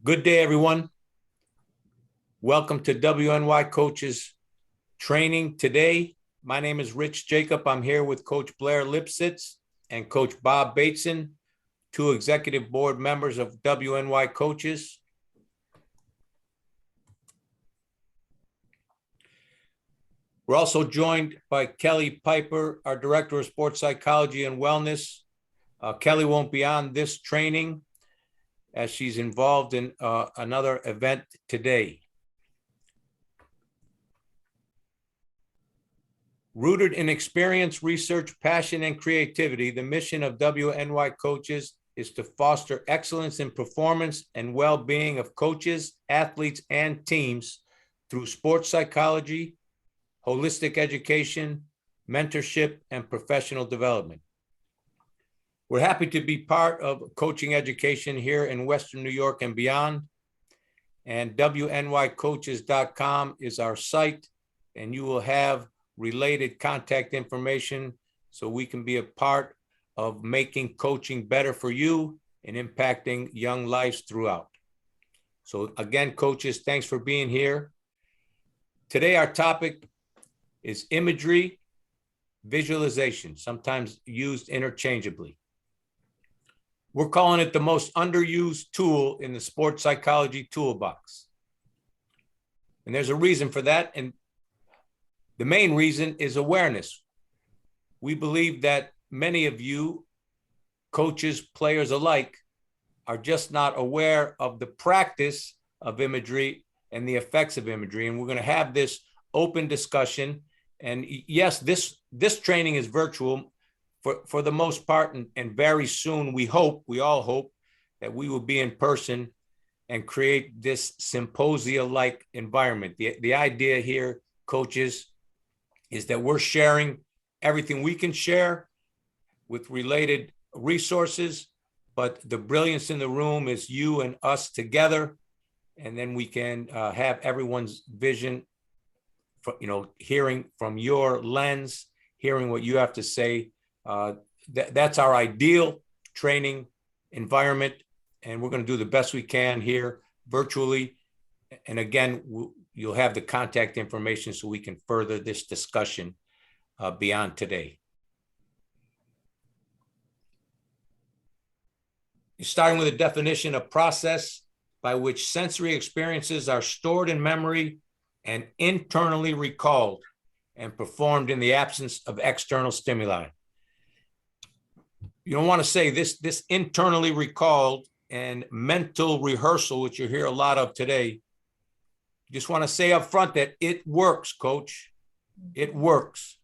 Good day, everyone. Welcome to WNY Coaches Training today. My name is Rich Jacob. I'm here with Coach Blair Lipsitz and Coach Bob Bateson, two executive board members of WNY Coaches. We're also joined by Kelly Piper, our Director of Sports Psychology and Wellness. Kelly won't be on this training as she's involved in another event today. Rooted in experience, research, passion, and creativity, the mission of WNY Coaches is to foster excellence in performance and well-being of coaches, athletes, and teams through sports psychology, holistic education, mentorship, and professional development. We're happy to be part of coaching education here in Western New York and beyond. And WNYcoaches.com is our site, and you will have related contact information so we can be a part of making coaching better for you and impacting young lives throughout. So again, coaches, thanks for being here. Today, our topic is imagery, visualization, sometimes used interchangeably. We're calling it the most underused tool in the sports psychology toolbox. And there's a reason for that. And the main reason is awareness. We believe that many of you, coaches, players alike, are just not aware of the practice of imagery and the effects of imagery. And we're going to have this open discussion. And yes, this training is virtual for the most part, and very soon we all hope that we will be in person and create this symposia-like environment. The idea here, coaches, is that we're sharing everything we can share with related resources, but the brilliance in the room is you and us together, and then we can have everyone's vision, hearing from your lens, hearing what you have to say. That's our ideal training environment, and we're going to do the best we can here virtually. And again, you'll have the contact information so we can further this discussion beyond today. You're starting with a definition of process by which sensory experiences are stored in memory and internally recalled and performed in the absence of external stimuli. You don't want to say this internally recalled and mental rehearsal, which you hear a lot of today. You just want to say up front that it works, coach. It works.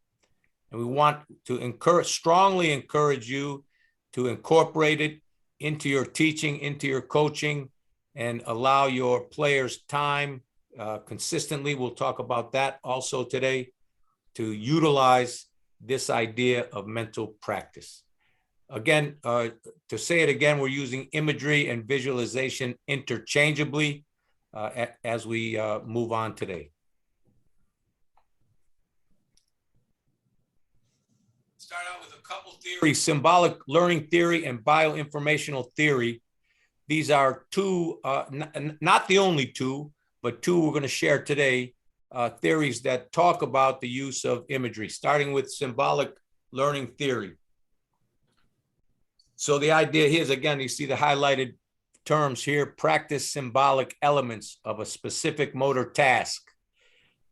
And we want to strongly encourage you to incorporate it into your teaching, into your coaching, and allow your players time consistently. We'll talk about that also today, to utilize this idea of mental practice. Again, to say it again, we're using imagery and visualization interchangeably as we move on today. Start out with a couple theories: symbolic learning theory and bioinformational theory. These are two, not the only two, but two we're going to share today, theories that talk about the use of imagery, starting with symbolic learning theory. So the idea here is, again, you see the highlighted terms here: practice symbolic elements of a specific motor task,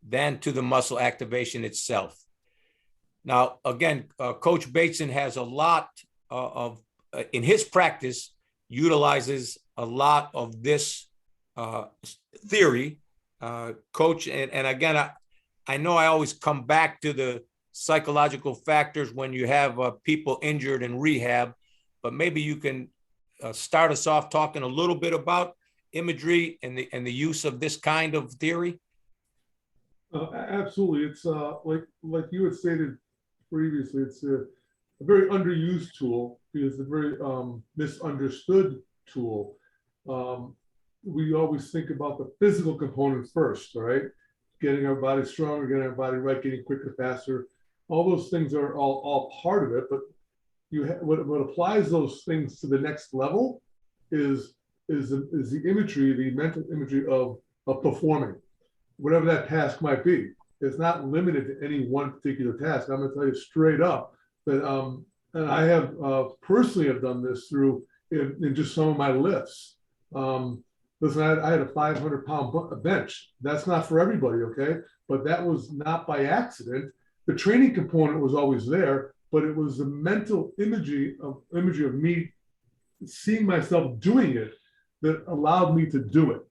then to the muscle activation itself. Now, again, Coach Bateson has a lot in his practice, utilizes a lot of this theory, Coach. And again, I know I always come back to the psychological factors when you have people injured in rehab, but maybe you can start us off talking a little bit about imagery and the use of this kind of theory. Absolutely. It's like you had stated previously, it's a very underused tool because it's a very misunderstood tool. We always think about the physical component first, right? Getting our body stronger, getting our body right, getting quicker, faster. All those things are all part of it, but what applies those things to the next level is is the imagery, the mental imagery of performing, whatever that task might be. It's not limited to any one particular task. I'm going to tell you straight up that, and I have personally have done this through in just some of my lifts. Listen, I had a 500-pound bench. That's not for everybody, okay? But that was not by accident. The training component was always there, but it was the mental imagery of me seeing myself doing it that allowed me to do it.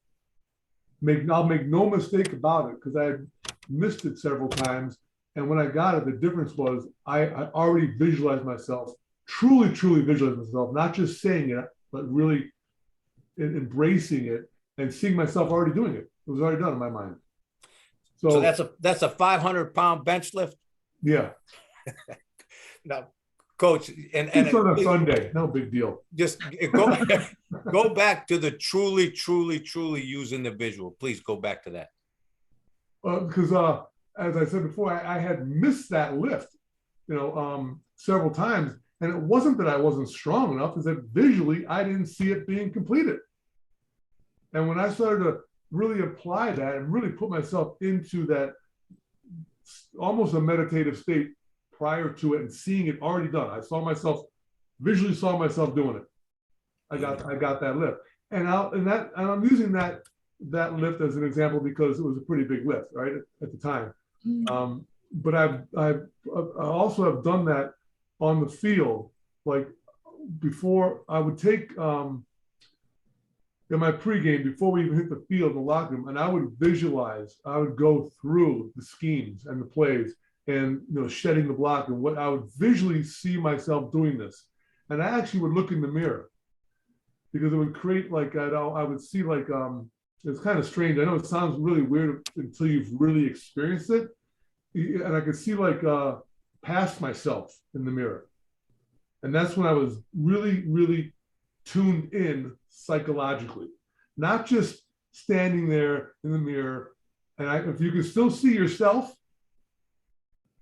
I'll make no mistake about it, because I had missed it several times. And when I got it, the difference was I already visualized myself, truly visualized myself, not just saying it, but really embracing it and seeing myself already doing it. It was already done in my mind. So that's a 500-pound bench lift. Yeah. Now, Coach, and it's on a Sunday, no big deal. Just go back to the truly using the visual. Please go back to that. Because as I said before, I had missed that lift, several times, and it wasn't that I wasn't strong enough; it's that visually I didn't see it being completed. And when I started to really apply that and really put myself into that almost a meditative state prior to it and seeing it already done, I visually saw myself doing it. I got that lift, and I'm using that lift as an example because it was a pretty big lift, right, at the time. But I also have done that on the field. Like before, I would take in my pregame, before we even hit the field in the locker room, and I would visualize. I would go through the schemes and the plays, and shedding the block, and what I would visually see myself doing this. And I actually would look in the mirror, because it would create like I would see like it's kind of strange. I know it sounds really weird until you've really experienced it. And I could see like past myself in the mirror. And that's when I was really tuned in psychologically, not just standing there in the mirror. And if you can still see yourself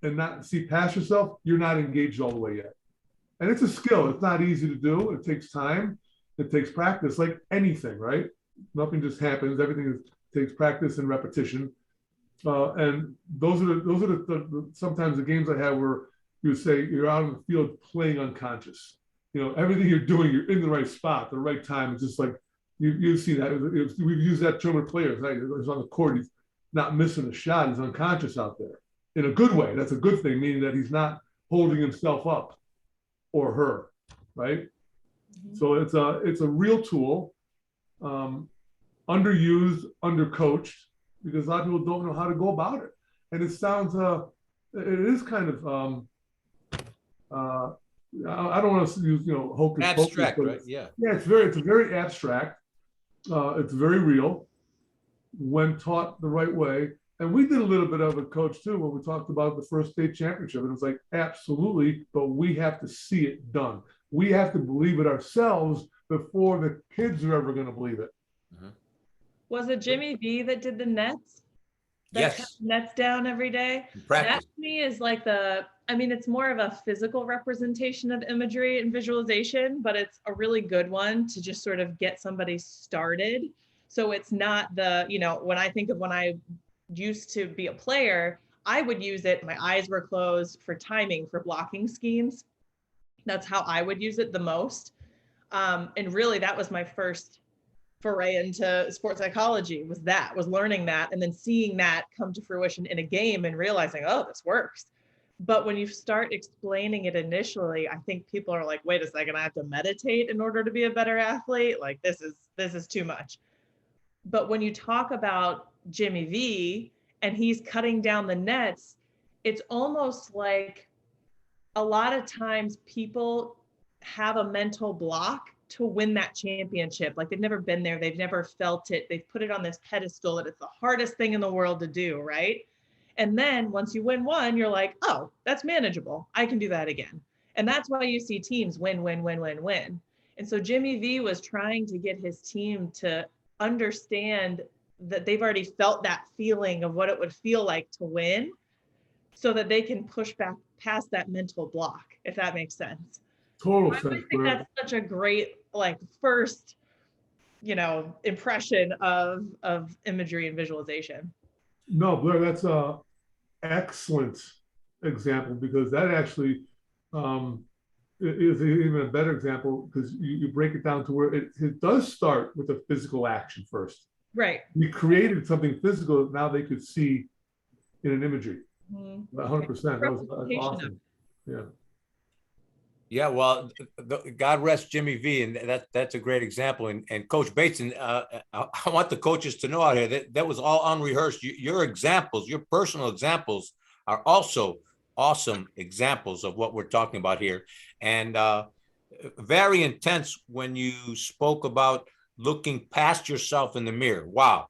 and not see past yourself, you're not engaged all the way yet. And it's a skill. It's not easy to do. It takes time. It takes practice, like anything, right? Nothing just happens. Everything takes practice and repetition. And those are the sometimes the games I have where you would say you're out in the field playing unconscious. Everything you're doing, you're in the right spot, the right time. It's just like you see that. We've used that term with players. Right? He's on the court. He's not missing a shot. He's unconscious out there in a good way. That's a good thing, meaning that he's not holding himself up or her, right? Mm-hmm. So it's a real tool, underused, undercoached, because a lot of people don't know how to go about it. And it sounds, it is kind of, I don't want to use, hocus abstract, pocus, right? Yeah. Yeah, it's very abstract. It's very real when taught the right way. And we did a little bit of it, Coach, too, when we talked about the first state championship. And it's like, absolutely, but we have to see it done. We have to believe it ourselves before the kids are ever going to believe it. Mm-hmm. Was it Jimmy V that did the nets? Yes. Nets down every day. That to me is like it's more of a physical representation of imagery and visualization, but it's a really good one to just sort of get somebody started. So it's not when I used to be a player, I would use it. My eyes were closed for timing, for blocking schemes. That's how I would use it the most. And really that was my first foray into sports psychology, was learning that and then seeing that come to fruition in a game and realizing, oh, this works. But when you start explaining it initially, I think people are like, wait a second, I have to meditate in order to be a better athlete. Like this is too much. But when you talk about Jimmy V and he's cutting down the nets, it's almost like a lot of times people have a mental block to win that championship. Like they've never been there. They've never felt it. They've put it on this pedestal that it's the hardest thing in the world to do, right? And then once you win one, you're like, oh, that's manageable. I can do that again. And that's why you see teams win. And so Jimmy V was trying to get his team to understand that they've already felt that feeling of what it would feel like to win so that they can push back past that mental block, if that makes sense. Total I sense. think that's such a great first impression of imagery and visualization. No, Blair, that's a excellent example, because that actually is even a better example, because you break it down to where it does start with a physical action first. Right. We created something physical that now they could see in an imagery. 100%. That was awesome. Yeah. Yeah, well, God rest Jimmy V, and that's a great example. And Coach Bateson, I want the coaches to know out here that was all unrehearsed. Your examples, your personal examples, are also awesome examples of what we're talking about here, and very intense when you spoke about looking past yourself in the mirror. Wow,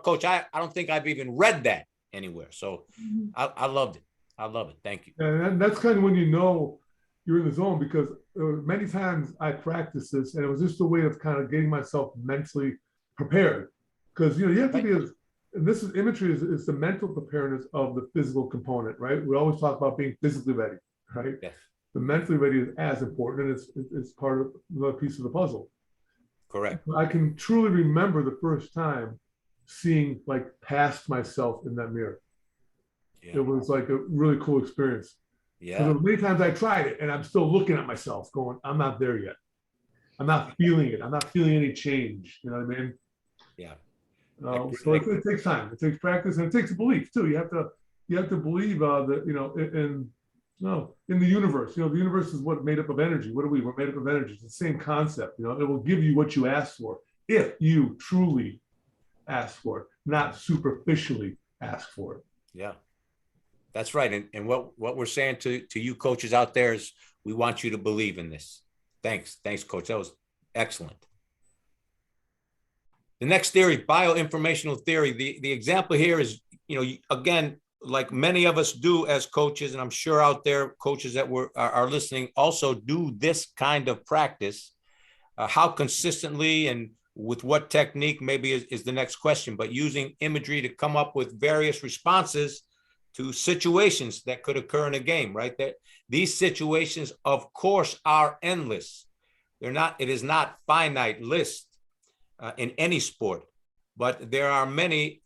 Coach, I don't think I've even read that anywhere, so I loved it. I love it. Thank you. And that's kind of when you know you're in the zone, because many times I practiced this, and it was just a way of kind of getting myself mentally prepared, because you have to be as, and this is imagery is the mental preparedness of the physical component, right? We always talk about being physically ready, right? Yes. The mentally ready is as important, and it's part of the piece of the puzzle. Correct. I can truly remember the first time seeing like past myself in that mirror. Yeah. It was like a really cool experience. Yeah. Many times I tried it and I'm still looking at myself going, I'm not there yet. I'm not feeling it. I'm not feeling any change. You know what I mean? Yeah. So it takes time. It takes practice, and it takes belief too. You have to believe that in the universe. The universe is what made up of energy. What are we? We're made up of energy. It's the same concept. It will give you what you ask for if you truly ask for it, not superficially ask for it. Yeah. That's right. And what we're saying to you coaches out there is we want you to believe in this. Thanks, Coach. That was excellent. The next theory, bioinformational theory. The example here is, again, like many of us do as coaches, and I'm sure out there coaches that are listening also do this kind of practice. How consistently and with what technique maybe is the next question, but using imagery to come up with various responses to situations that could occur in a game, right? That these situations, of course, are endless. It is not finite list in any sport, but there are many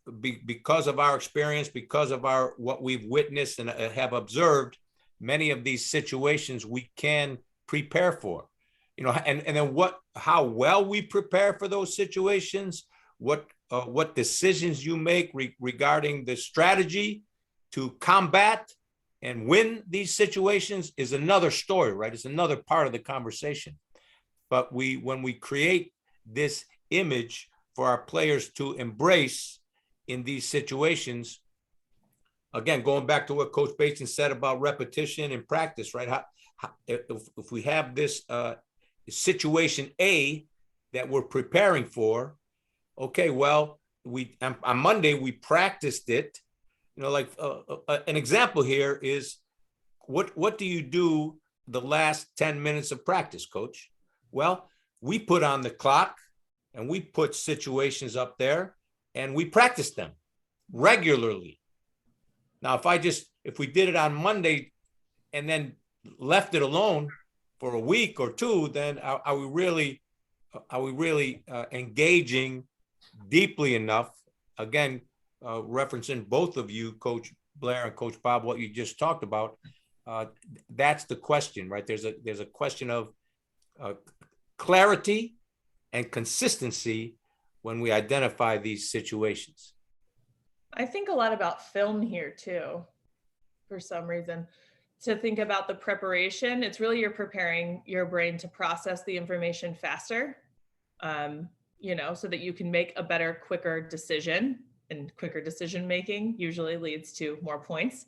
because of our experience, because of what we've witnessed and have observed. Many of these situations we can prepare for, and then how well we prepare for those situations, what decisions you make regarding the strategy to combat and win these situations is another story, right? It's another part of the conversation. But when we create this image for our players to embrace in these situations, again, going back to what Coach Bateson said about repetition and practice, right? If we have this situation A that we're preparing for, okay, well, on Monday we practiced it. An example here is what do you do the last 10 minutes of practice, Coach? Well, we put on the clock and we put situations up there and we practice them regularly. Now, if we did it on Monday and then left it alone for a week or two, then are we really engaging deeply enough? Again, referencing both of you, Coach Blair and Coach Bob, what you just talked about, that's the question, right? There's a question of clarity and consistency when we identify these situations. I think a lot about film here too, for some reason. To think about the preparation, it's really you're preparing your brain to process the information faster, so that you can make a better, quicker decision. And quicker decision making usually leads to more points.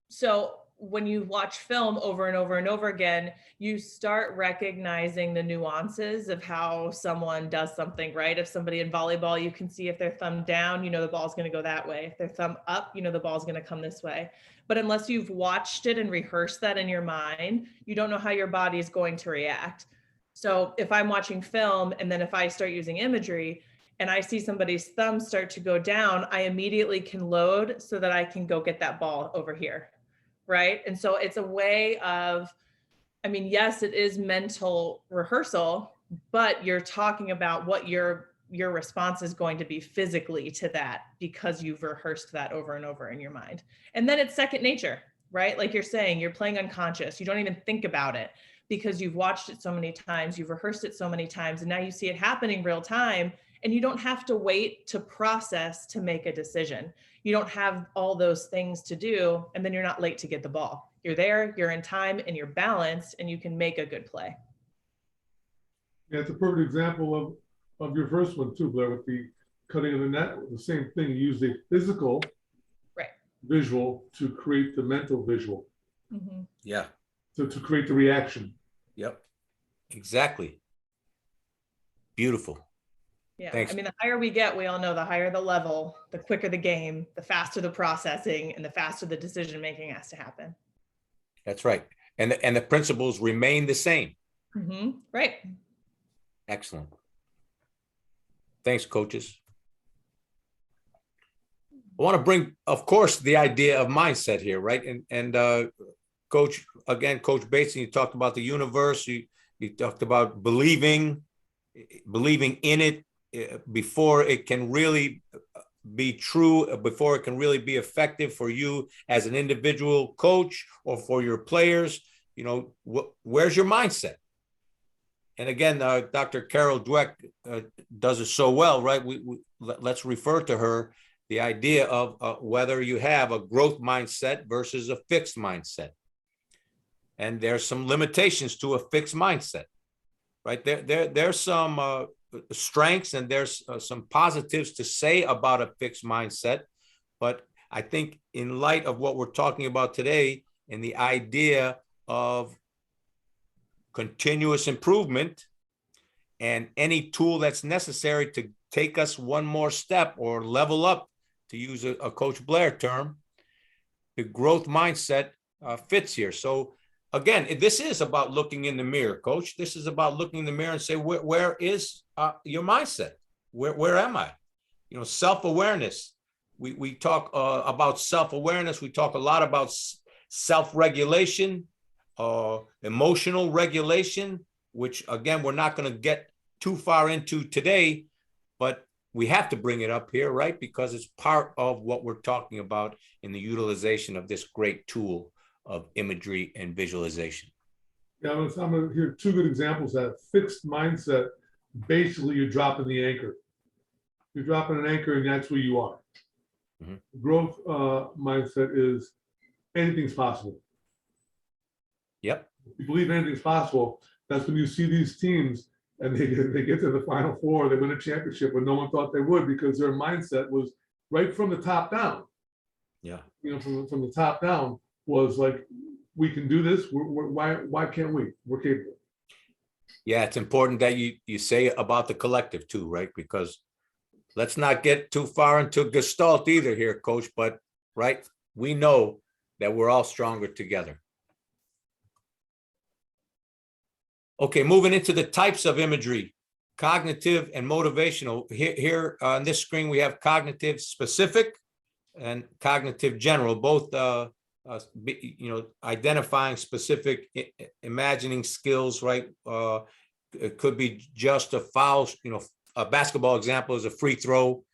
So when you watch film over and over and over again, you start recognizing the nuances of how someone does something, right? If somebody in volleyball, you can see if their thumb down, the ball's going to go that way. If their thumb up, the ball's going to come this way. But unless you've watched it and rehearsed that in your mind, you don't know how your body is going to react. So if I'm watching film and then if I start using imagery, and I see somebody's thumb start to go down, I immediately can load so that I can go get that ball over here, right? And so it's a way of, yes, it is mental rehearsal, but you're talking about what your response is going to be physically to that because you've rehearsed that over and over in your mind. And then it's second nature, right? Like you're saying, you're playing unconscious. You don't even think about it because you've watched it so many times, you've rehearsed it so many times, and now you see it happening real time, and you don't have to wait to process to make a decision. You don't have all those things to do, and then you're not late to get the ball. You're there, you're in time, and you're balanced, and you can make a good play. Yeah, it's a perfect example of your first one too, Blair, with the cutting of the net. The same thing. You use the physical visual to create the mental visual. Mm-hmm. Yeah. To create the reaction. Yep. Exactly. Beautiful. Yeah. Thanks. I mean, the higher we get, we all know the higher the level, the quicker the game, the faster the processing, and the faster the decision making has to happen. That's right. And the principles remain the same. Mm-hmm. Right. Excellent. Thanks, coaches. I want to bring, of course, the idea of mindset here, right? And Coach, again, Coach Bateson, you talked about the universe. You talked about believing in it before it can really be true, before it can really be effective for you as an individual coach or for your players. You know, where's your mindset? And again, Dr. Carol Dweck does it so well, right? Let's refer to her, the idea of whether you have a growth mindset versus a fixed mindset. And there's some limitations to a fixed mindset, right? There's some strengths and there's some positives to say about a fixed mindset. But I think in light of what we're talking about today and the idea of continuous improvement and any tool that's necessary to take us one more step or level up, to use a Coach Blair term, the growth mindset fits here. So again, this is about looking in the mirror, Coach. This is about looking in the mirror and say, where is your mindset? Where am I? You know, self-awareness. We talk about self-awareness. We talk a lot about self-regulation, emotional regulation, which again, we're not going to get too far into today, but we have to bring it up here, right? Because it's part of what we're talking about in the utilization of this great tool of imagery and visualization. Yeah, I'm going to hear two good examples of that. Fixed mindset, basically you're dropping the anchor. You're dropping an anchor and that's where you are. Mm-hmm. Growth mindset is anything's possible. Yep. If you believe anything's possible, that's when you see these teams and they get to the Final Four, they win a championship when no one thought they would, because their mindset was right from the top down. Yeah. You know, from the top down was like, we can do this. Why can't we? We're capable. Yeah, it's important that you say about the collective too, right? Because let's not get too far into Gestalt either here, Coach, but right, we know that we're all stronger together. Okay, moving into the types of imagery, cognitive and motivational. Here on this screen, we have cognitive specific and cognitive general, both identifying specific imagining skills, right? It could be just a foul, a basketball example is a free throw.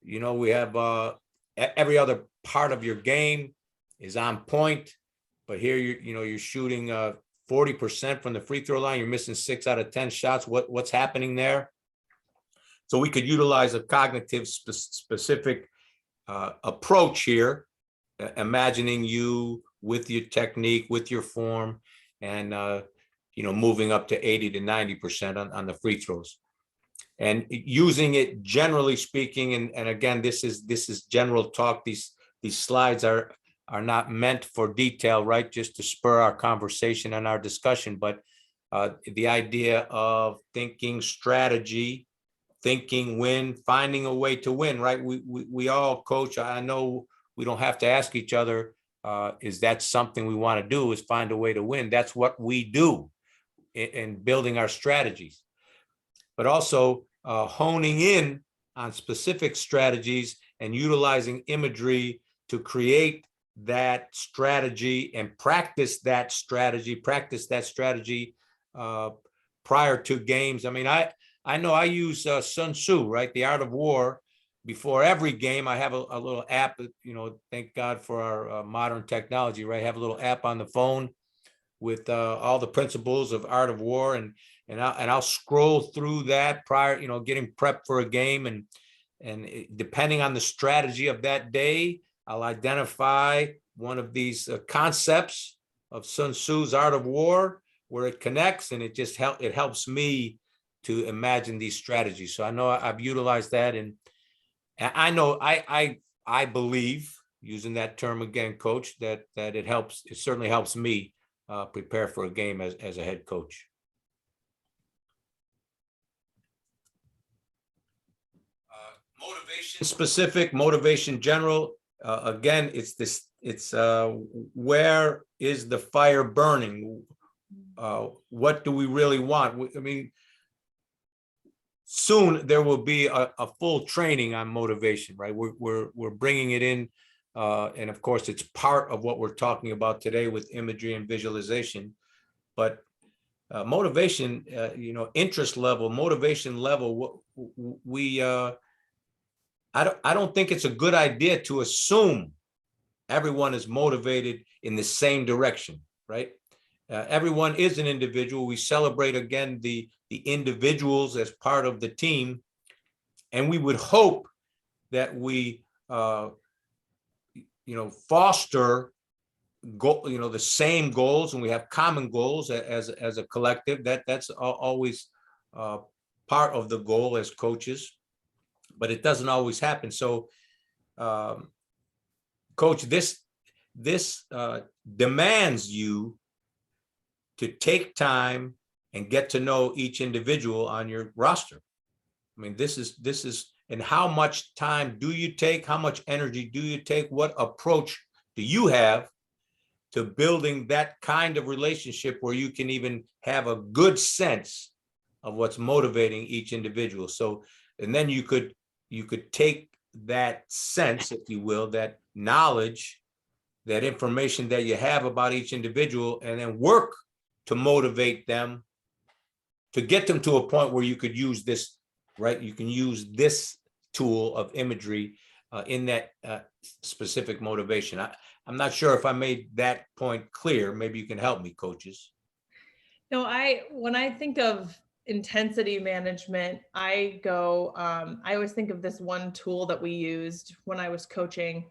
We have every other part of your game is on point, but here you're shooting 40% from the free throw line. You're missing 6 out of 10 shots. What's happening there? So we could utilize a cognitive specific approach here, imagining you with your technique, with your form, and moving up to 80 to 90% on the free throws, and using it generally speaking. And again, this is general talk. These slides are not meant for detail, right? Just to spur our conversation and our discussion. But the idea of thinking strategy, thinking win, finding a way to win, right? We all, Coach, I know we don't have to ask each other, is that something we want to do, is find a way to win. That's what we do in building our strategies. But also honing in on specific strategies and utilizing imagery to create that strategy and practice that strategy prior to games. I mean, I know I use Sun Tzu, right? The Art of War. Before every game, I have a little app, you know, thank God for our modern technology, right? I have a little app on the phone with all the principles of Art of War, and I'll scroll through that prior, you know, getting prepped for a game, and depending on the strategy of that day, I'll identify one of these concepts of Sun Tzu's Art of War where it connects, and it helps me to imagine these strategies. So I know I've utilized that, and I know I believe, using that term again, coach, that it helps. It certainly helps me prepare for a game as a head coach. Motivation specific, motivation general. Again, it's this. It's where is the fire burning? What do we really want? I mean, soon there will be a full training on motivation, right? We're bringing it in, and of course, it's part of what we're talking about today with imagery and visualization. But motivation, you know, interest level, motivation level. I don't think it's a good idea to assume everyone is motivated in the same direction, right? Everyone is an individual. We celebrate again the individuals as part of the team, and we would hope that we, you know, foster the same goals, and we have common goals as a collective. That's always part of the goal as coaches, but it doesn't always happen. So, coach, this demands you to take time and get to know each individual on your roster. I mean, this is, and how much time do you take? How much energy do you take? What approach do you have to building that kind of relationship where you can even have a good sense of what's motivating each individual? So, and then you could take that sense, if you will, that knowledge, that information that you have about each individual, and then work to motivate them, to get them to a point where you could use this, right? You can use this tool of imagery in that specific motivation. I'm not sure if I made that point clear. Maybe you can help me, coaches. No, when I think of intensity management, I always think of this one tool that we used when I was coaching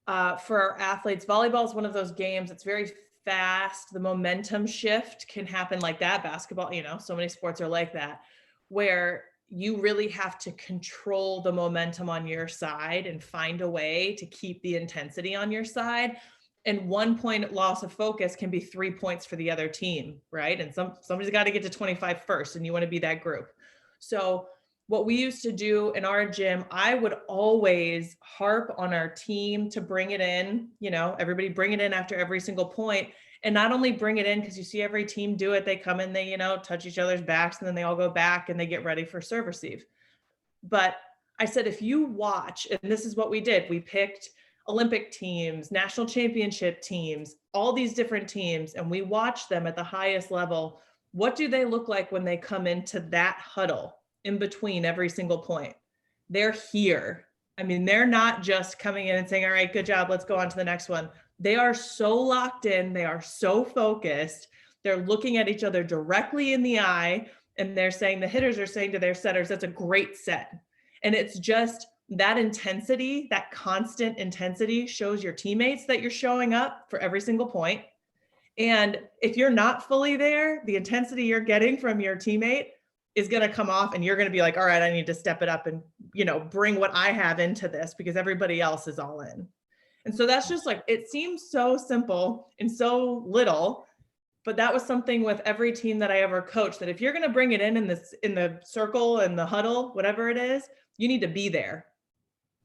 for our athletes. Volleyball is one of those games. It's very fast. The momentum shift can happen like that. Basketball, you know, so many sports are like that, where you really have to control the momentum on your side and find a way to keep the intensity on your side. And 1 point loss of focus can be 3 points for the other team, right? And somebody's got to get to 25 first, and you want to be that group. So what we used to do in our gym, I would always harp on our team to bring it in, you know, everybody bring it in after every single point. And not only bring it in, because you see every team do it, they come in, they, you know, touch each other's backs, and then they all go back and they get ready for serve receive. But I said, if you watch, and this is what we did, we picked Olympic teams, national championship teams, all these different teams, and we watched them at the highest level. What do they look like when they come into that huddle in between every single point? They're here. I mean, they're not just coming in and saying, all right, good job, let's go on to the next one. They are so locked in. They are so focused. They're looking at each other directly in the eye, and they're saying, the hitters are saying to their setters, that's a great set. And it's just that intensity, that constant intensity shows your teammates that you're showing up for every single point. And if you're not fully there, the intensity you're getting from your teammate is going to come off, and you're going to be like, all right, I need to step it up and, you know, bring what I have into this because everybody else is all in. And so that's just like, it seems so simple and so little, but that was something with every team that I ever coached, that if you're going to bring it in the circle and the huddle, whatever it is, you need to be there.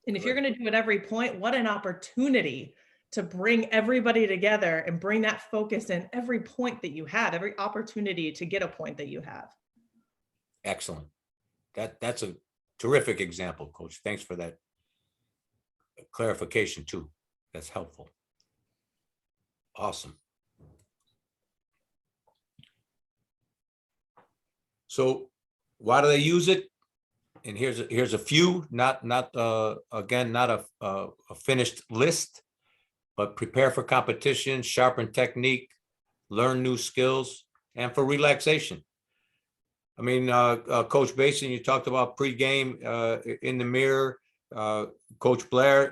And if you're going to do it every point, what an opportunity to bring everybody together and bring that focus in every point that you have, every opportunity to get a point that you have. Excellent. That's a terrific example, Coach. Thanks for that clarification too. That's helpful. Awesome. So why do they use it? And here's a few, again, not a finished list, but prepare for competition, sharpen technique, learn new skills, and for relaxation. I mean, Coach Basin, you talked about pregame in the mirror. Coach Blair,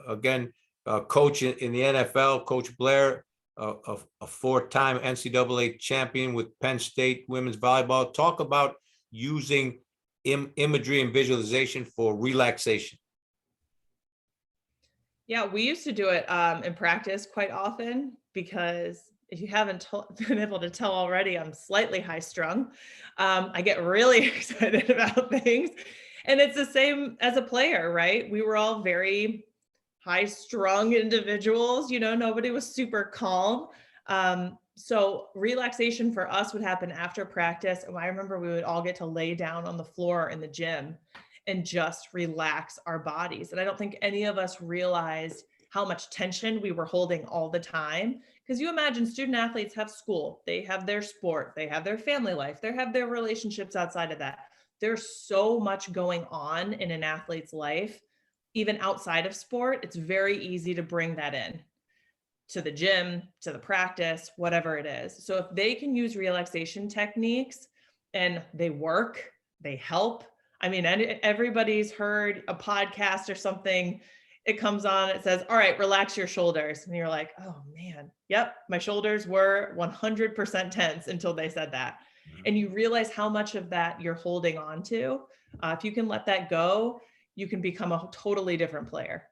again, coach in the NFL, Coach Blair, a four-time NCAA champion with Penn State women's volleyball. Talk about using imagery and visualization for relaxation. Yeah, we used to do it in practice quite often, because if you haven't been able to tell already, I'm slightly high strung. I get really excited about things. And it's the same as a player, right? We were all very high strung individuals, nobody was super calm. So relaxation for us would happen after practice. And I remember we would all get to lay down on the floor in the gym and just relax our bodies. And I don't think any of us realized how much tension we were holding all the time. Because you imagine student athletes have school, they have their sport, they have their family life, they have their relationships outside of that. There's so much going on in an athlete's life, even outside of sport. It's very easy to bring that in to the gym, to the practice, whatever it is. So if they can use relaxation techniques and they work, they help. I mean, everybody's heard a podcast or something. It comes on, it says, all right, relax your shoulders. And you're like, oh man, yep, my shoulders were 100% tense until they said that. And you realize how much of that you're holding on to. If you can let that go, you can become a totally different player.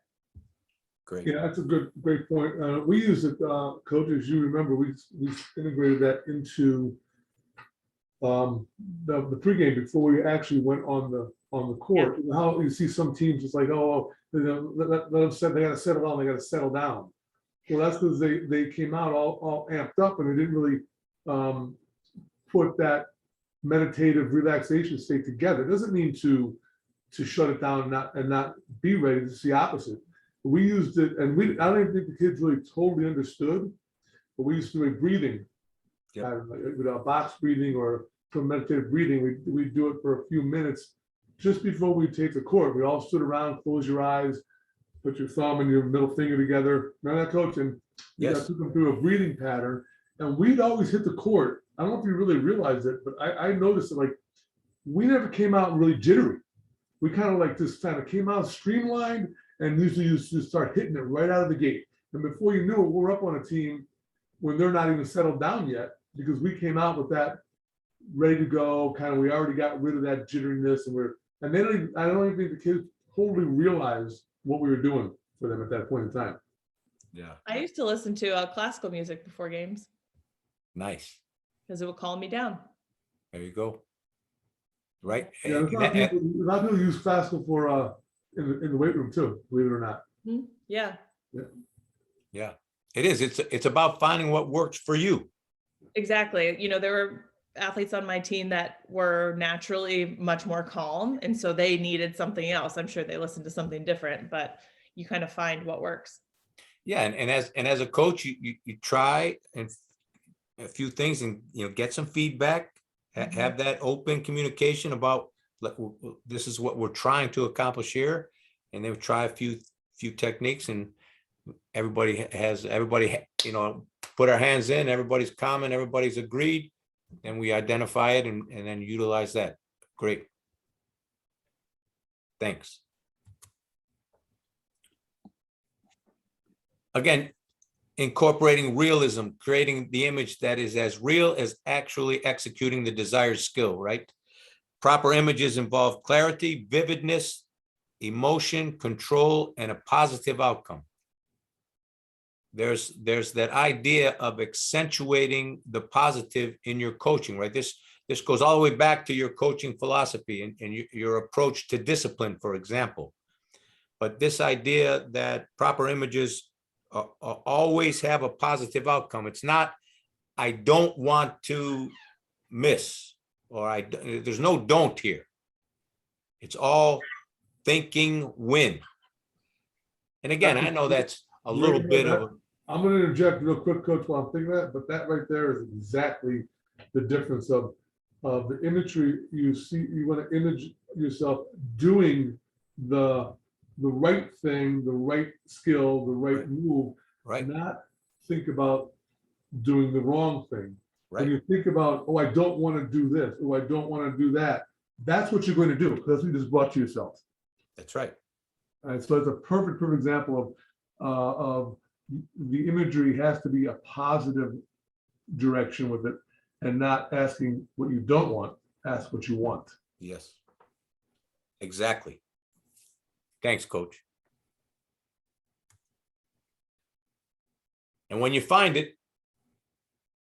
Great. Yeah, that's a great point. We use it, Coach, as you remember, we integrated that into the pregame before we actually went on the court. Yeah. How you see some teams just like, let them set, they got to settle down, they got to settle down. Well, that's because they came out all amped up, and they didn't really put that meditative relaxation state together. It doesn't mean to shut it down and not be ready. It's the opposite. We used it, and I don't even think the kids really totally understood, but we used to do a breathing, with a box breathing or some meditative breathing. We do it for a few minutes just before we take the court. We all stood around, close your eyes, put your thumb and your middle finger together. Remember that, Coach? And took them through a breathing pattern. And we'd always hit the court. I don't know if you really realized it, but I noticed that, like, we never came out really jittery. We kind of like just kind of came out streamlined, and usually you just start hitting it right out of the gate. And before you knew it, we're up on a team when they're not even settled down yet, because we came out with that ready to go. Kind of, we already got rid of that jitteriness, and I don't even think the kids totally realized what we were doing for them at that point in time. Yeah. I used to listen to classical music before games. Nice. Because it would calm me down. There you go. Right. Yeah, a lot of people use classical for in the weight room too, believe it or not. Mm-hmm. Yeah. Yeah, it is. It's about finding what works for you. Exactly. There were athletes on my team that were naturally much more calm, and so they needed something else. I'm sure they listened to something different, but you kind of find what works. Yeah, and as a coach, you try and a few things, and get some feedback. Mm-hmm. Have that open communication about this is what we're trying to accomplish here, and then try a few techniques, and everybody put our hands in, everybody's common, everybody's agreed, and we identify it and then utilize that. Great. Thanks. Again, incorporating realism, creating the image that is as real as actually executing the desired skill, right? Proper images involve clarity, vividness, emotion, control, and a positive outcome. There's that idea of accentuating the positive in your coaching, right? This goes all the way back to your coaching philosophy and your approach to discipline, for example. But this idea that proper images always have a positive outcome. It's not, I don't want to miss, or there's no don't here. It's all thinking win. And again, I know that's a little bit of. I'm going to interject real quick, Coach, while I'm thinking that, but that right there is exactly the difference of of the imagery you see. You want to image yourself doing the right thing, the right skill, the right move, Right. not think about doing the wrong thing. When Right. you think about, oh, I don't want to do this, oh, I don't want to do that, that's what you're going to do, because that's what you just brought to yourself. That's right. And so it's a perfect example of the imagery has to be a positive direction with it, and not asking what you don't want, ask what you want. Yes. Exactly. Thanks, Coach. And when you find it,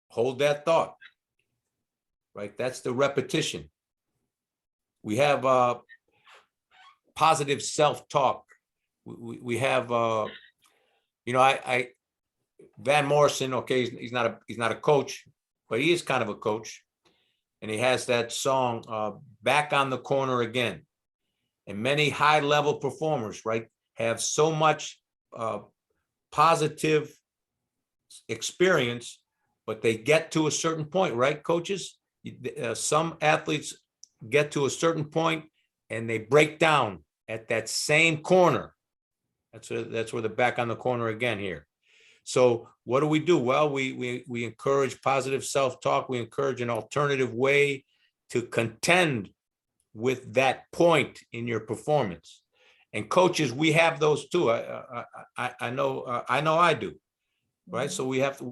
hold that thought. Right? That's the repetition. We have positive self-talk. We have you know, I Van Morrison, okay, he's not a coach, but he is kind of a coach. And he has that song, Back on the Corner Again. And many high-level performers, right, have so much positive experience, but they get to a certain point, right, coaches? Some athletes get to a certain point and they break down at that same corner. That's where the back on the corner again here. So what do? Well, we encourage positive self-talk. We encourage an alternative way to contend with that point in your performance. And coaches, we have those too. I know I do. Right. So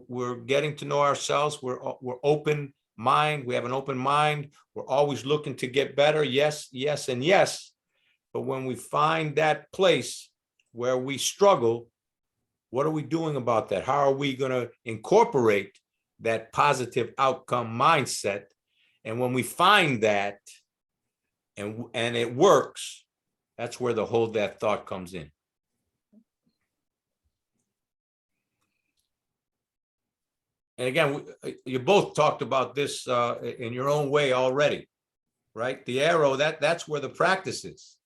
we're getting to know ourselves. We're open mind. We have an open mind. We're always looking to get better. Yes, yes, and yes. But when we find that place where we struggle, what are we doing about that? How are we going to incorporate that positive outcome mindset? And when we find that and it works, that's where the hold that thought comes in. And again, you both talked about this in your own way already, right? The arrow, that's where the practice is.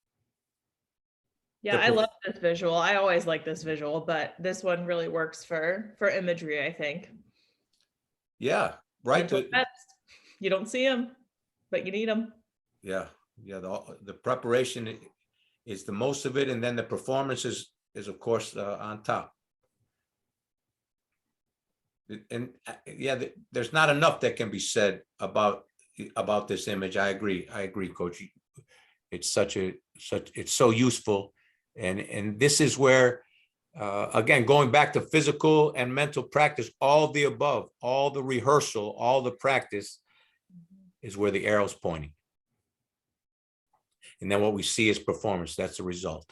Yeah, I love this visual. I always like this visual, but this one really works for imagery, I think. Yeah, right. You don't see them, but you need them. Yeah, yeah. The preparation is the most of it, and then the performance is of course on top. And yeah, there's not enough that can be said about this image. I agree, Coach. It's it's so useful, and this is where again, going back to physical and mental practice, all the above, all the rehearsal, all the practice is where the arrow's pointing. And then what we see is performance. That's the result.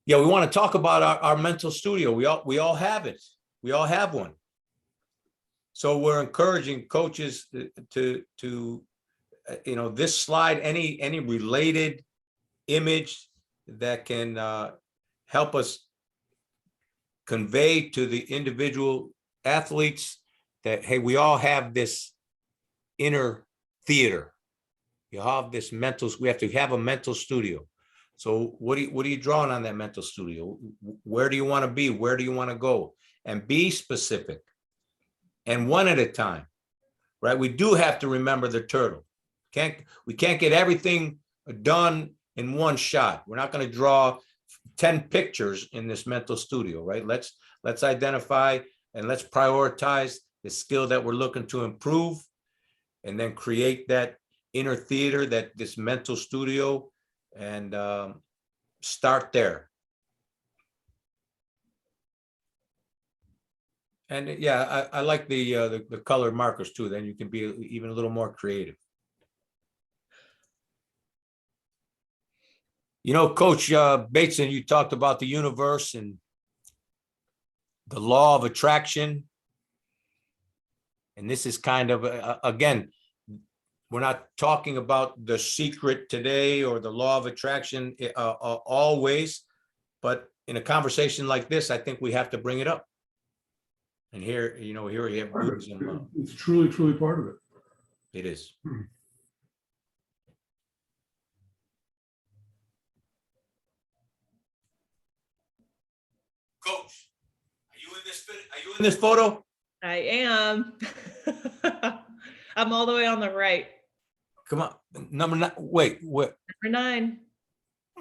Yeah, we want to talk about our mental studio. We all have it. We all have one. So we're encouraging coaches to you know, this slide, any related image that can help us convey to the individual athletes that, hey, we all have this inner theater. You have this mental, we have to have a mental studio. So what are you drawing on that mental studio? Where do you want to be? Where do you want to go? And be specific. And one at a time, right? We do have to remember the turtle. We can't get everything done in one shot. We're not going to draw 10 pictures in this mental studio, right? Let's identify and let's prioritize the skill that we're looking to improve, and then create that inner theater, this mental studio, and start there. And yeah, I like the colored markers too. Then you can be even a little more creative. You know, Coach Bateson, you talked about the universe and the law of attraction. And this is kind of, again, we're not talking about the secret today or the law of attraction always, but in a conversation like this, I think we have to bring it up. And here, you know, here we have Buddhism. It's truly, truly part of it. It is. Coach, are you you in this photo? I am. I'm all the way on the right. Come on, number 9. Wait, what? Number 9.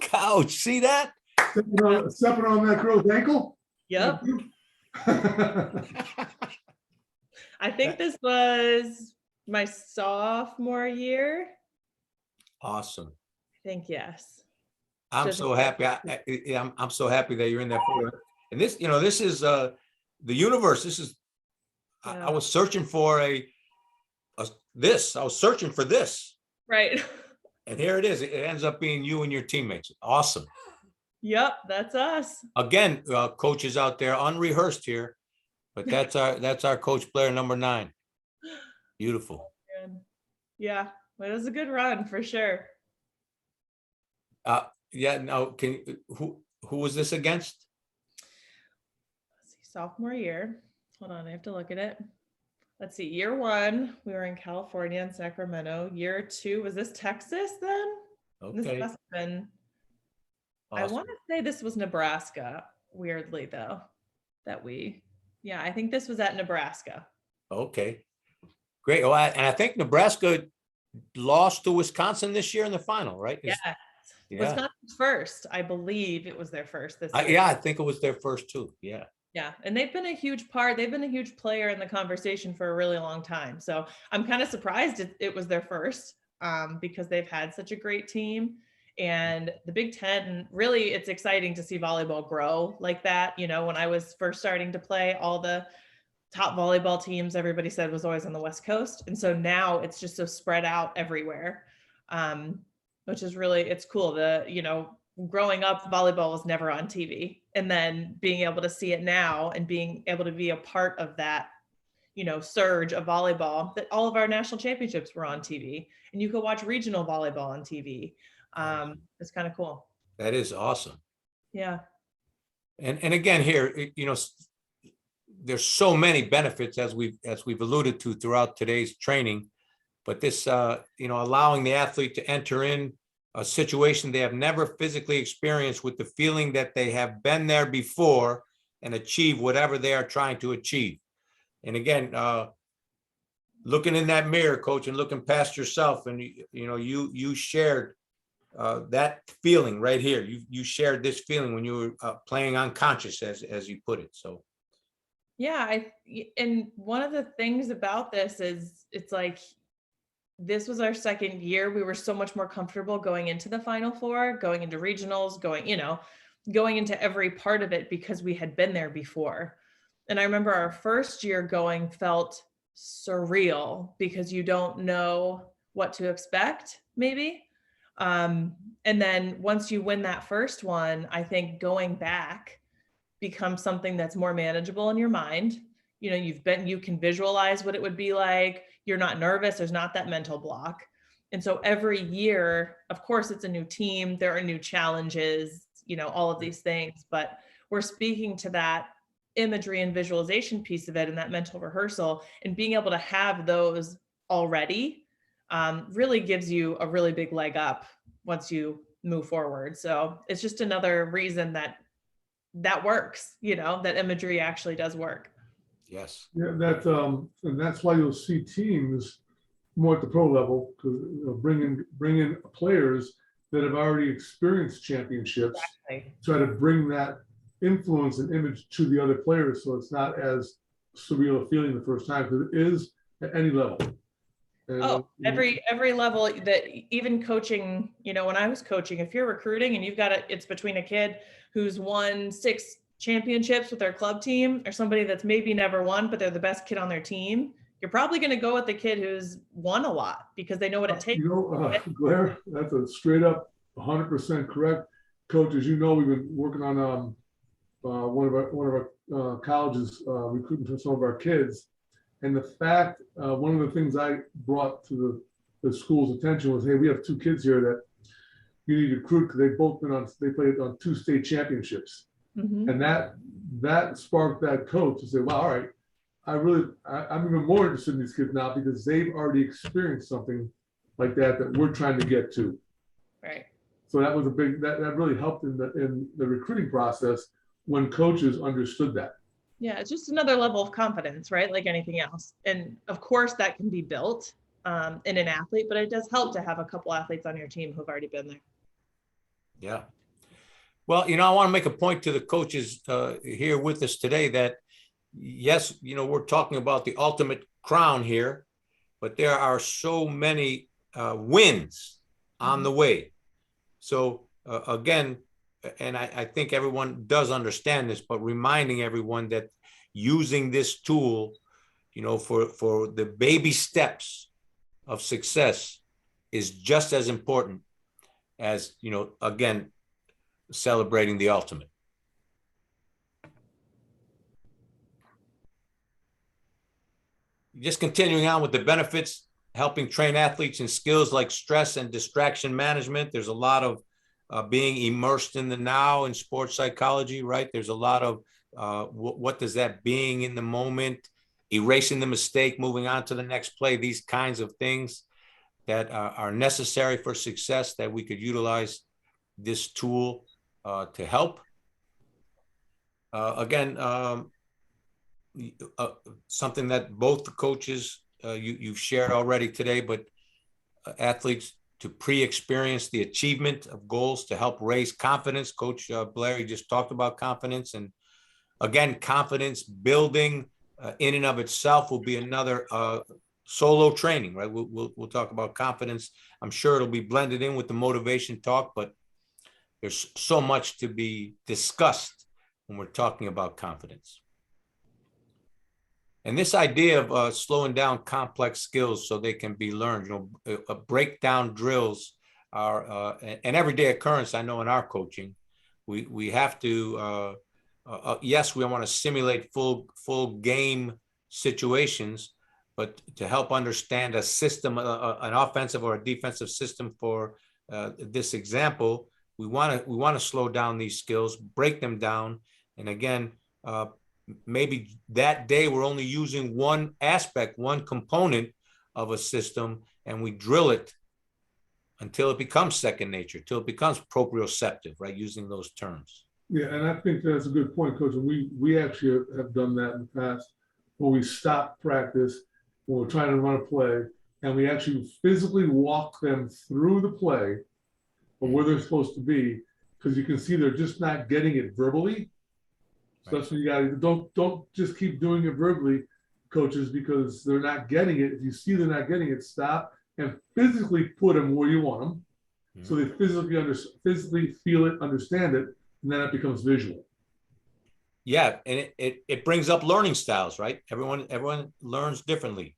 Couch, see that? Stepping on that girl's ankle? Yep. I think this was my sophomore year. Awesome. I think, yes. I'm so happy. I'm so happy that you're in that photo. And this, this is the universe. This is, I was searching for this. I was searching for this. Right. And here it is. It ends up being you and your teammates. Awesome. Yep, that's us. Again, coaches out there, unrehearsed here, but that's our coach player number 9. Beautiful. Yeah, well, it was a good run for sure. Yeah. No. Who was this against? Let's see, sophomore year. Hold on, I have to look at it. Let's see. Year 1, we were in California in Sacramento. Year 2, was this Texas then? Okay. This must have been. Awesome. I want to say this was Nebraska. Weirdly, though, yeah, I think this was at Nebraska. Okay, great. Oh, and I think Nebraska lost to Wisconsin this year in the final, right? Yeah. Wisconsin's first. I believe it was their first this year. Yeah, I think it was their first too. Yeah. Yeah, and they've been a huge player in the conversation for a really long time. So I'm kind of surprised it was their first because they've had such a great team. And the Big Ten, really, it's exciting to see volleyball grow like that. When I was first starting to play, all the top volleyball teams, everybody said was always on the West Coast. And so now it's just so spread out everywhere, which is really, it's cool. Growing up, volleyball was never on TV. And then being able to see it now and being able to be a part of that, surge of volleyball, that all of our national championships were on TV and you could watch regional volleyball on TV. It's kind of cool. That is awesome. Yeah. And again, here, there's so many benefits as we've alluded to throughout today's training, but this, allowing the athlete to enter in a situation they have never physically experienced with the feeling that they have been there before and achieve whatever they are trying to achieve. And again, looking in that mirror, coach, and looking past yourself, and you shared that feeling right here. You shared this feeling when you were playing unconscious, as you put it. So yeah, and one of the things about this is it's like this was our second year. We were so much more comfortable going into the Final Four, going into regionals, going into every part of it because we had been there before. And I remember our first year going felt surreal because you don't know what to expect, maybe. And then once you win that first one, I think going back becomes something that's more manageable in your mind. You can visualize what it would be like. You're not nervous. There's not that mental block. And so every year, of course, it's a new team. There are new challenges, all of these things, but we're speaking to that imagery and visualization piece of it and that mental rehearsal, and being able to have those already really gives you a really big leg up once you move forward. So it's just another reason that works, that imagery actually does work. Yes. Yeah, and that's why you'll see teams more at the pro level bring in players that have already experienced championships. Exactly. Try to bring that influence and image to the other players, so it's not as surreal a feeling the first time, because it is at any level. And every level, that even coaching, when I was coaching, if you're recruiting and it's between a kid who's won 6 championships with their club team or somebody that's maybe never won, but they're the best kid on their team, you're probably going to go with the kid who's won a lot because they know what it takes. Claire, that's a straight up 100% correct. Coach, as you know, we've been working on one of our colleges recruiting for some of our kids. And the fact, one of the things I brought to the school's attention was, hey, we have 2 kids here that you need to recruit because they played on 2 state championships. Mm-hmm. And that sparked that coach to say, well, all right, I'm even more interested in these kids now because they've already experienced something like that we're trying to get to. Right. So that was that really helped in the recruiting process when coaches understood that. Yeah, it's just another level of confidence, right? Like anything else. And of course, that can be built in an athlete, but it does help to have a couple athletes on your team who've already been there. Yeah. Well, I want to make a point to the coaches here with us today that, yes, we're talking about the ultimate crown here, but there are so many wins on the way. So again, and I think everyone does understand this, but reminding everyone that using this tool, for the baby steps of success is just as important as, again, celebrating the ultimate. Just continuing on with the benefits, helping train athletes in skills like stress and distraction management. There's a lot of being immersed in the now in sports psychology, right? There's a lot of what does that being in the moment, erasing the mistake, moving on to the next play, these kinds of things that are necessary for success that we could utilize this tool to help. Again, something that both the coaches you've shared already today, but athletes to pre-experience the achievement of goals to help raise confidence. Coach Blair, you just talked about confidence, and again, confidence building in and of itself will be another solo training, right? We'll talk about confidence. I'm sure it'll be blended in with the motivation talk, but there's so much to be discussed when we're talking about confidence. And this idea of slowing down complex skills so they can be learned, breakdown drills are an everyday occurrence. I know in our coaching, we have to, yes, we want to simulate full game situations, but to help understand a system, an offensive or a defensive system for this example, we want to slow down these skills, break them down, and again, maybe that day we're only using one aspect, one component of a system, and we drill it until it becomes second nature, till it becomes proprioceptive, right? Using those terms. Yeah, and I think that's a good point, Coach. And we actually have done that in the past when we stop practice, when we're trying to run a play, and we actually physically walk them through the play of where they're supposed to be, because you can see they're just not getting it verbally. So that's what you got to do. Don't just keep doing it verbally, coaches, because they're not getting it. If you see they're not getting it, stop and physically put them where you want them, so they physically feel it, understand it, and then it becomes visual. Yeah, and it brings up learning styles, right? Everyone learns differently,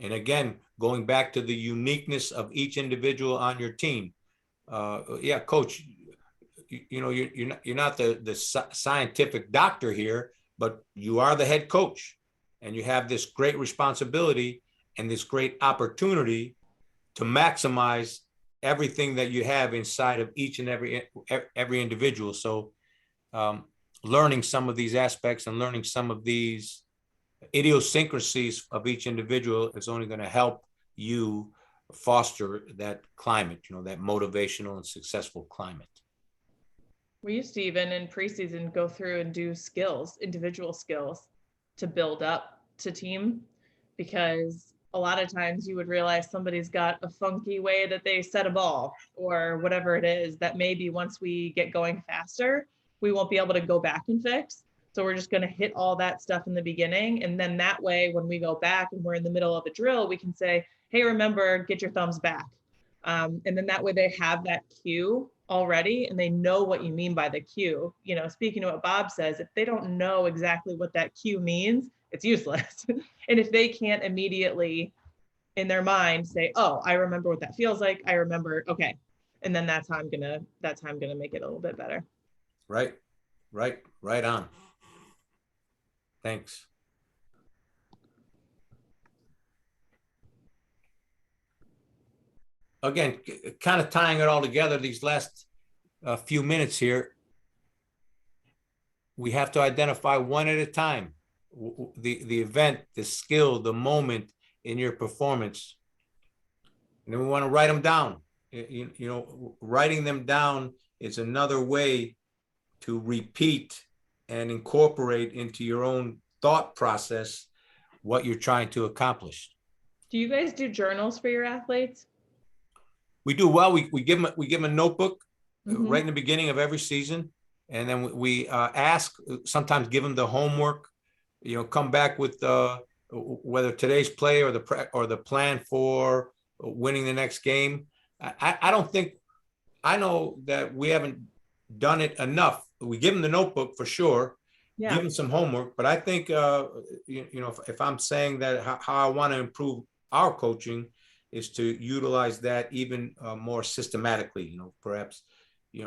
and again, going back to the uniqueness of each individual on your team. Yeah, Coach. You're not the scientific doctor here, but you are the head coach, and you have this great responsibility and this great opportunity to maximize everything that you have inside of each and every individual. So learning some of these aspects and learning some of these idiosyncrasies of each individual is only going to help you foster that climate, that motivational and successful climate. We used to even in preseason go through and do skills, individual skills to build up to team, because a lot of times you would realize somebody's got a funky way that they set a ball or whatever it is that maybe once we get going faster, we won't be able to go back and fix. So we're just going to hit all that stuff in the beginning. And then that way, when we go back and we're in the middle of a drill, we can say, hey, remember, get your thumbs back. And then that way they have that cue already and they know what you mean by the cue. Speaking to what Bob says, if they don't know exactly what that cue means, it's useless. And if they can't immediately in their mind say, oh, I remember what that feels like, I remember, okay. And then that's how I'm gonna make it a little bit better. Right on. Thanks. Again, kind of tying it all together, these last few minutes here, we have to identify one at a time, the event, the skill, the moment in your performance. And then we want to write them down. Writing them down is another way to repeat and incorporate into your own thought process what you're trying to accomplish. Do you guys do journals for your athletes? We do. Well, we give them a notebook Mhm. right in the beginning of every season, and then we ask, sometimes give them the homework, come back with whether today's play or the plan for winning the next game. I don't think, I know that we haven't done it enough. We give them the notebook for sure, Yeah. give them some homework, but I think if I'm saying that how I want to improve our coaching is to utilize that even more systematically, perhaps,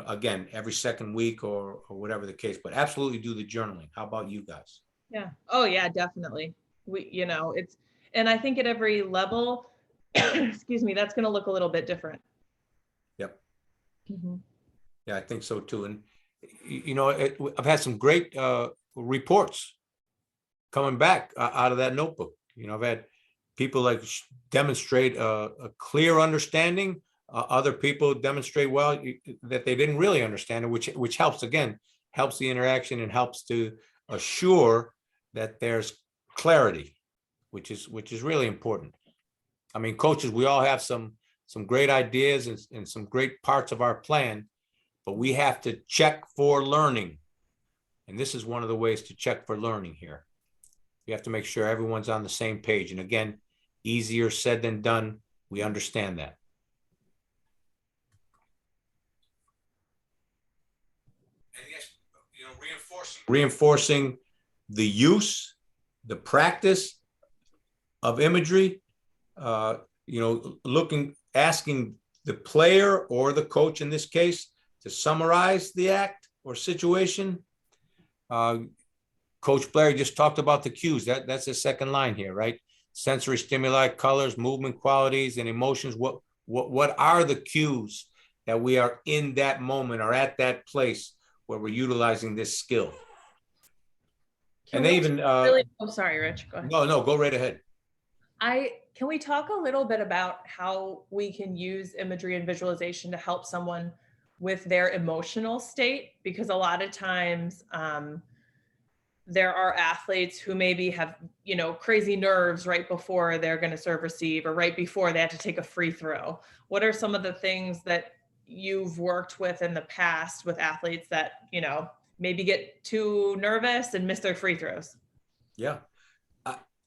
again, every second week or whatever the case, but absolutely do the journaling. How about you guys? Yeah. Oh yeah, definitely. And I think at every level, excuse me, that's going to look a little bit different. Yep. Mm-hmm. Yeah, I think so too. And, I've had some great reports coming back out of that notebook. I've had people demonstrate a clear understanding. Other people demonstrate that they didn't really understand it, which helps, again, helps the interaction and helps to assure that there's clarity, which is really important. I mean, coaches, we all have some great ideas and some great parts of our plan, but we have to check for learning. And this is one of the ways to check for learning here. You have to make sure everyone's on the same page. And again, easier said than done. We understand that. And yes, reinforcing the use, the practice of imagery, asking the player or the coach in this case to summarize the act or situation. Coach Blair just talked about the cues. That's the second line here, right? Sensory stimuli, colors, movement qualities, and emotions. What are the cues that we are in that moment or at that place where we're utilizing this skill? And they even sorry, Rich. Go ahead. No, go right ahead. Can we talk a little bit about how we can use imagery and visualization to help someone with their emotional state? Because a lot of times there are athletes who maybe have, crazy nerves right before they're going to serve receive or right before they have to take a free throw. What are some of the things that you've worked with in the past with athletes that, maybe get too nervous and miss their free throws? Yeah.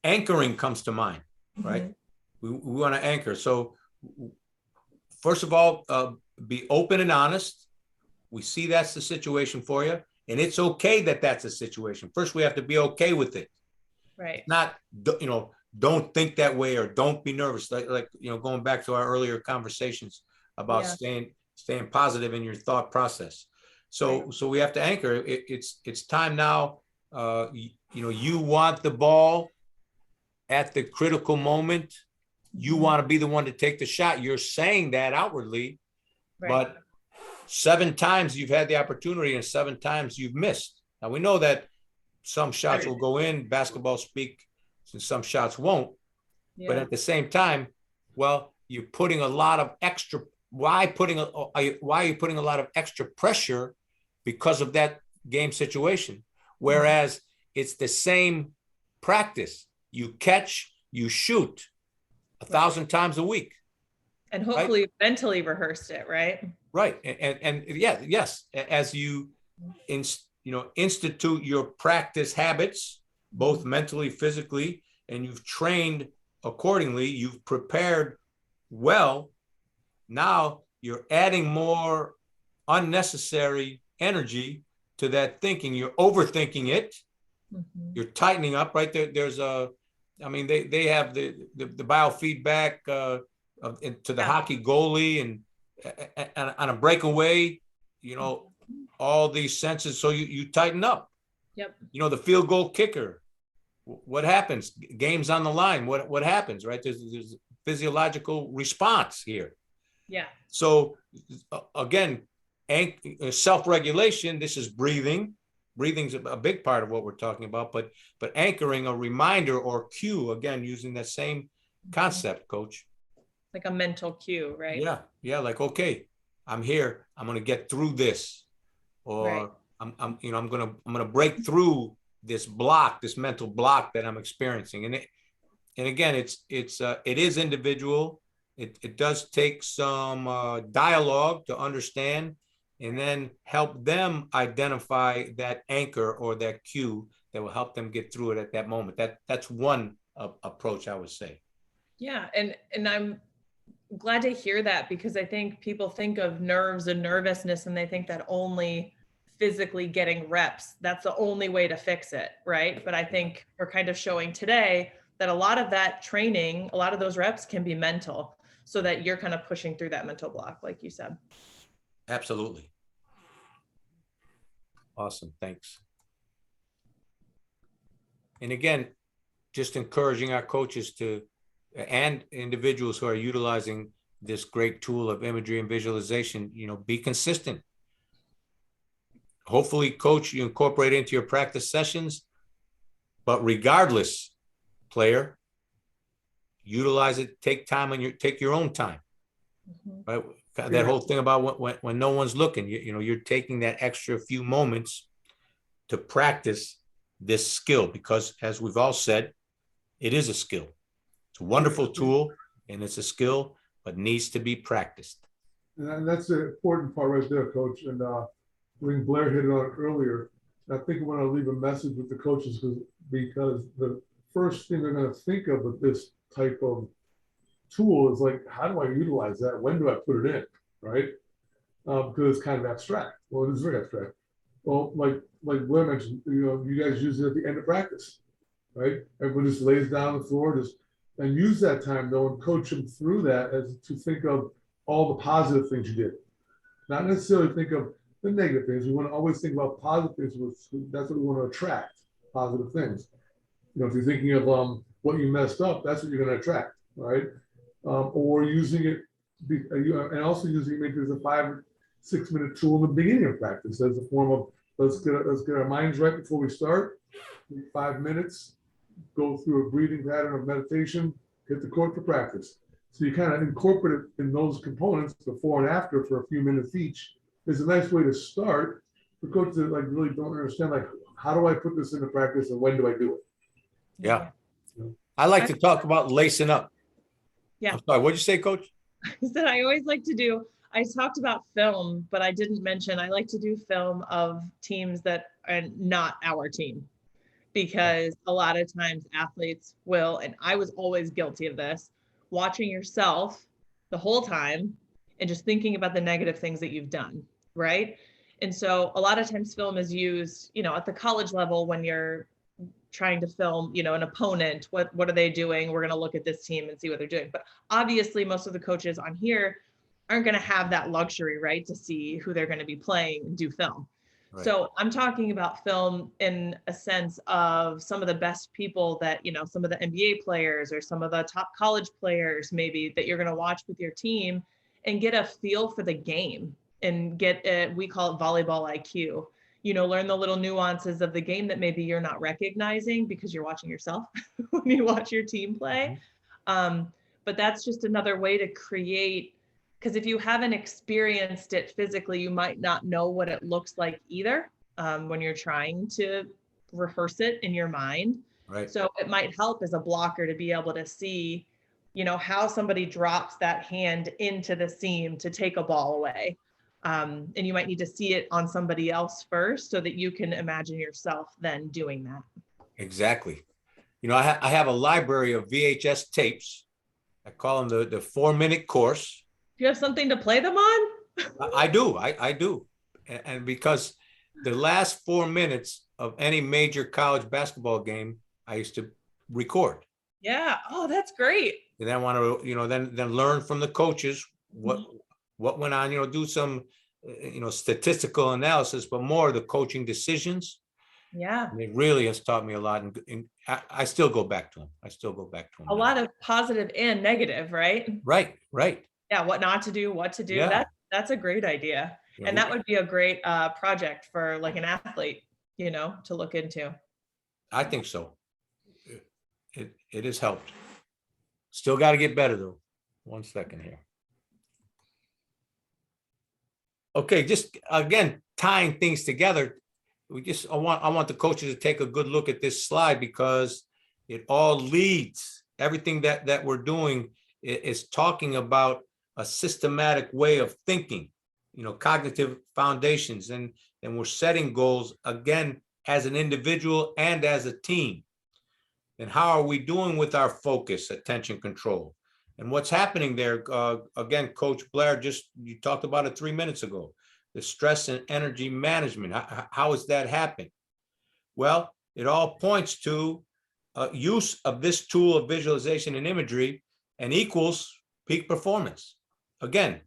Anchoring comes to mind, right? Mm-hmm. We want to anchor. So first of all, be open and honest. We see that's the situation for you. And it's okay that that's a situation. First, we have to be okay with it. Right. Not, don't think that way or don't be nervous. Like going back to our earlier conversations about staying positive in your thought process. So we have to anchor. It's time now. You want the ball at the critical moment. You want to be the one to take the shot. You're saying that outwardly, but 7 times you've had the opportunity and 7 times you've missed. Now we know that some shots will go in, basketball speak, and some shots won't. Yeah. But at the same time, you're putting a lot of extra. Why are you putting a lot of extra pressure because of that game situation? Whereas it's the same practice. You catch, you shoot 1,000 times a week. And hopefully you mentally rehearsed it, right? Right. And yes, as you institute your practice habits, both mentally, physically, and you've trained accordingly, you've prepared well. Now you're adding more unnecessary energy to that thinking. You're overthinking it. Mm-hmm. You're tightening up, right? They have the biofeedback to the hockey goalie and on a breakaway, all these senses. So you tighten up. Yep. The field goal kicker. What happens? Game's on the line. What happens, right? There's physiological response here. Yeah. So again, self-regulation. This is breathing. Breathing's a big part of what we're talking about, but anchoring a reminder or cue, again, using that same concept, Coach. Like a mental cue, right? Yeah. Like, okay, I'm here. I'm going to get through this, or I'm gonna break through this block, this mental block that I'm experiencing. And again, it is individual. It does take some dialogue to understand, and then help them identify that anchor or that cue that will help them get through it at that moment. That's one approach, I would say. Yeah, and I'm glad to hear that, because I think people think of nerves and nervousness and they think that only physically getting reps, that's the only way to fix it, right? But I think we're kind of showing today that a lot of that training, a lot of those reps can be mental, so that you're kind of pushing through that mental block, like you said. Absolutely. Awesome, thanks. And again, just encouraging our coaches and individuals who are utilizing this great tool of imagery and visualization, be consistent. Hopefully, coach, you incorporate it into your practice sessions, but regardless, player, utilize it, take your own time. Right? That whole thing about when no one's looking, you're taking that extra few moments to practice this skill, because as we've all said, it is a skill. It's a wonderful tool and it's a skill, but needs to be practiced. And that's the important part right there, Coach. And I think Blair hit it on earlier. I think I want to leave a message with the coaches, because the first thing they're going to think of with this type of tool is like, how do I utilize that? When do I put it in? Right? Because it's kind of abstract. Well, it is very abstract. Well, like Blair mentioned, you guys use it at the end of practice, right? Everyone just lays down on the floor, and use that time though, and coach them through that, as to think of all the positive things you did. Not necessarily think of the negative things. We want to always think about positive things. That's what we want to attract, positive things. If you're thinking of what you messed up, that's what you're going to attract, right? Or using it, and also using it maybe as a 5 or 6 minute tool in the beginning of practice, as a form of let's get our minds right before we start. 5 minutes, go through a breathing pattern of meditation, hit the court for practice. So you kind of incorporate it in those components before and after for a few minutes each. It's a nice way to start for coaches that really don't understand, how do I put this into practice and when do I do it? Yeah. I like to talk about lacing up. Yeah. I'm sorry, what'd you say, Coach? That I always like to do. I talked about film, but I didn't mention I like to do film of teams that are not our team, because a lot of times athletes will, and I was always guilty of this, watching yourself the whole time and just thinking about the negative things that you've done, right? And so a lot of times film is used, at the college level when you're trying to film, an opponent, what are they doing? We're going to look at this team and see what they're doing. But obviously most of the coaches on here aren't going to have that luxury, right, to see who they're going to be playing and do film. Right. So I'm talking about film in a sense of some of the best people that, some of the NBA players or some of the top college players maybe that you're going to watch with your team, and get a feel for the game and get it, we call it volleyball IQ. Learn the little nuances of the game that maybe you're not recognizing because you're watching yourself when you watch your team play. But that's just another way to create, because if you haven't experienced it physically, you might not know what it looks like either when you're trying to rehearse it in your mind. Right. So it might help as a blocker to be able to see, how somebody drops that hand into the seam to take a ball away. And you might need to see it on somebody else first so that you can imagine yourself then doing that. Exactly. I have a library of VHS tapes. I call them the 4-minute course. Do you have something to play them on? I do. I do. And because the last 4 minutes of any major college basketball game, I used to record. Yeah. Oh, that's great. And then I want to, then learn from the coaches what went on, do some, statistical analysis, but more the coaching decisions. Yeah. And it really has taught me a lot. And I still go back to them. A lot of positive and negative, right? Right. Yeah. What not to do, what to do. Yeah. That's a great idea. Yeah, and that would be a great project for like an athlete, to look into. I think so. It has helped. Still got to get better though. 1 second here. Okay, just again, tying things together. I want the coaches to take a good look at this slide, because it all leads, everything that we're doing is talking about a systematic way of thinking, cognitive foundations, and we're setting goals again as an individual and as a team. And how are we doing with our focus, attention, control? And what's happening there, again, Coach Blair, you talked about it 3 minutes ago, the stress and energy management. How is that happening? Well, it all points to use of this tool of visualization and imagery, and equals peak performance. Again,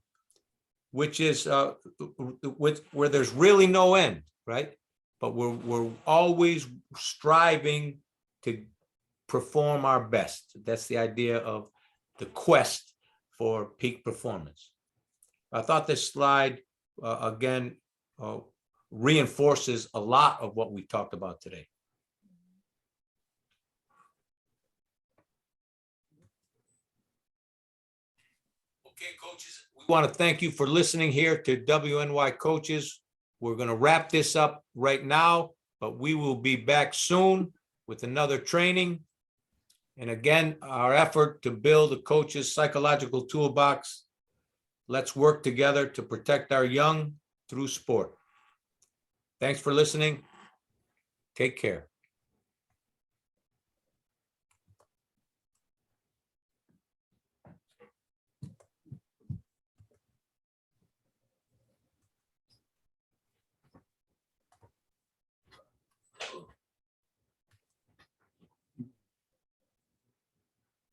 which is where there's really no end, right? But we're always striving to perform our best. That's the idea of the quest for peak performance. I thought this slide, again, reinforces a lot of what we talked about today. Okay, coaches, we want to thank you for listening here to WNY Coaches. We're going to wrap this up right now, but we will be back soon with another training. And again, our effort to build a coach's psychological toolbox. Let's work together to protect our young through sport. Thanks for listening. Take care.